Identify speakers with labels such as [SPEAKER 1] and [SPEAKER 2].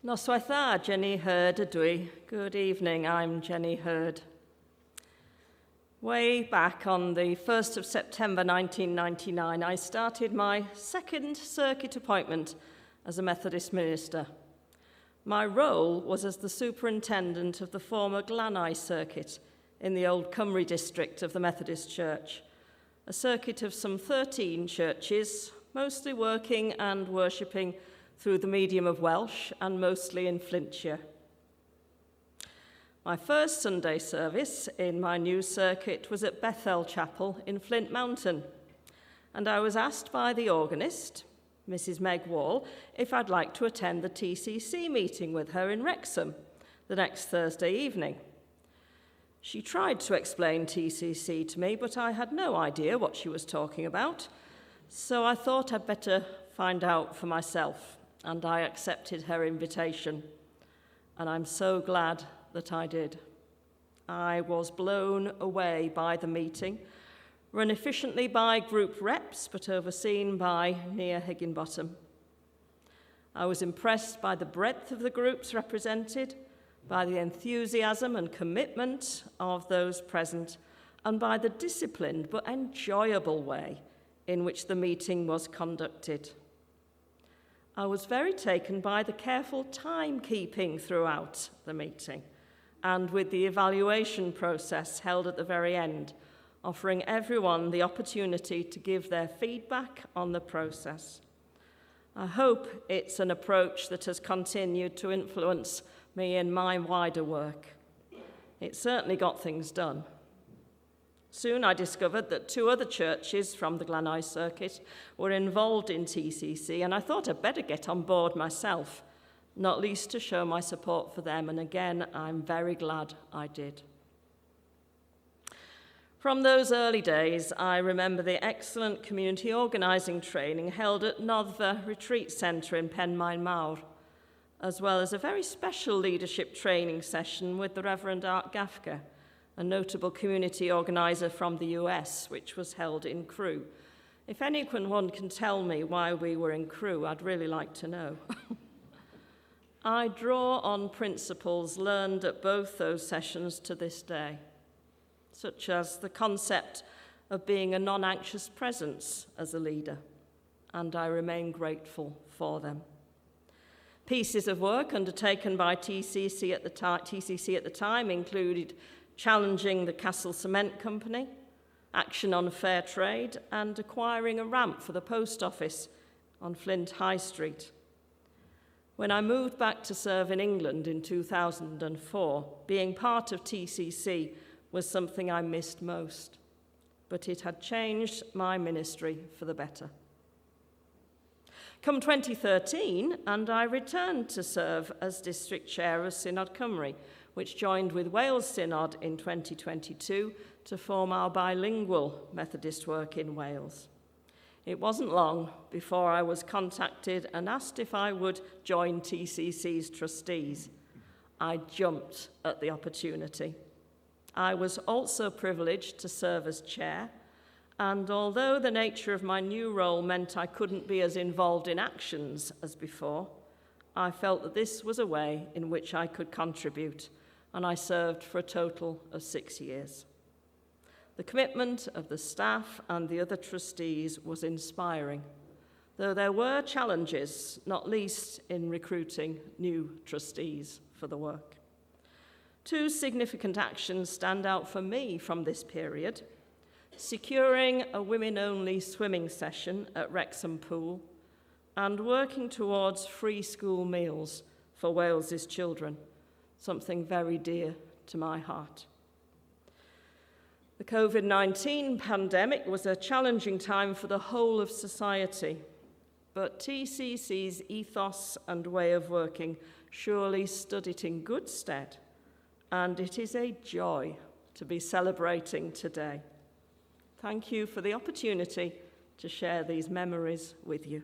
[SPEAKER 1] Noswaitha Jennie Hurd ydw. Good evening, I'm Jennie Hurd. Way back on the 1st of September 1999, I started my second circuit appointment as a Methodist minister. My role was as the superintendent of the former Glanau circuit in the Old Cymru district of the Methodist Church, a circuit of some 13 churches, mostly working and worshipping through the medium of Welsh and mostly in Flintshire. My first Sunday service in my new circuit was at Bethel Chapel in Flint Mountain, and I was asked by the organist, Mrs. Meg Wall, if I'd like to attend the TCC meeting with her in Wrexham the next Thursday evening. She tried to explain TCC to me, but I had no idea what she was talking about, so I thought I'd better find out for myself, and I accepted her invitation, and I'm so glad that I did. I was blown away by the meeting, run efficiently by group reps, but overseen by Nia Higginbottom. I was impressed by the breadth of the groups represented, by the enthusiasm and commitment of those present, and by the disciplined but enjoyable way in which the meeting was conducted. I was very taken by the careful timekeeping throughout the meeting and with the evaluation process held at the very end, offering everyone the opportunity to give their feedback on the process. I hope it's an approach that has continued to influence me in my wider work. It certainly got things done. Soon I discovered that 2 other churches from the Glanau circuit were involved in TCC, and I thought I'd better get on board myself, not least to show my support for them, and again, I'm very glad I did. From those early days, I remember the excellent community organising training held at Noddfa Retreat Centre in Penmaen Mawr, as well as a very special leadership training session with the Reverend Gafka, a notable community organiser from the US, which was held in Crewe. If anyone can tell me why we were in Crewe, I'd really like to know. I draw on principles learned at both those sessions to this day, such as the concept of being a non-anxious presence as a leader, and I remain grateful for them. Pieces of work undertaken by TCC at the time included challenging the Castle Cement Company, action on fair trade, and acquiring a ramp for the post office on Flint High Street. When I moved back to serve in England in 2004, being part of TCC was something I missed most, but it had changed my ministry for the better. Come 2013, and I returned to serve as district chair of Synod Cymru, which joined with Wales Synod in 2022 to form our bilingual Methodist work in Wales. It wasn't long before I was contacted and asked if I would join TCC's trustees. I jumped at the opportunity. I was also privileged to serve as chair, and although the nature of my new role meant I couldn't be as involved in actions as before, I felt that this was a way in which I could contribute, and I served for a total of 6 years. The commitment of the staff and the other trustees was inspiring, though there were challenges, not least in recruiting new trustees for the work. 2 significant actions stand out for me from this period: securing a women-only swimming session at Wrexham Pool and working towards free school meals for Wales's children, something very dear to my heart. The COVID-19 pandemic was a challenging time for the whole of society, but TCC's ethos and way of working surely stood it in good stead, and it is a joy to be celebrating today. Thank you for the opportunity to share these memories with you.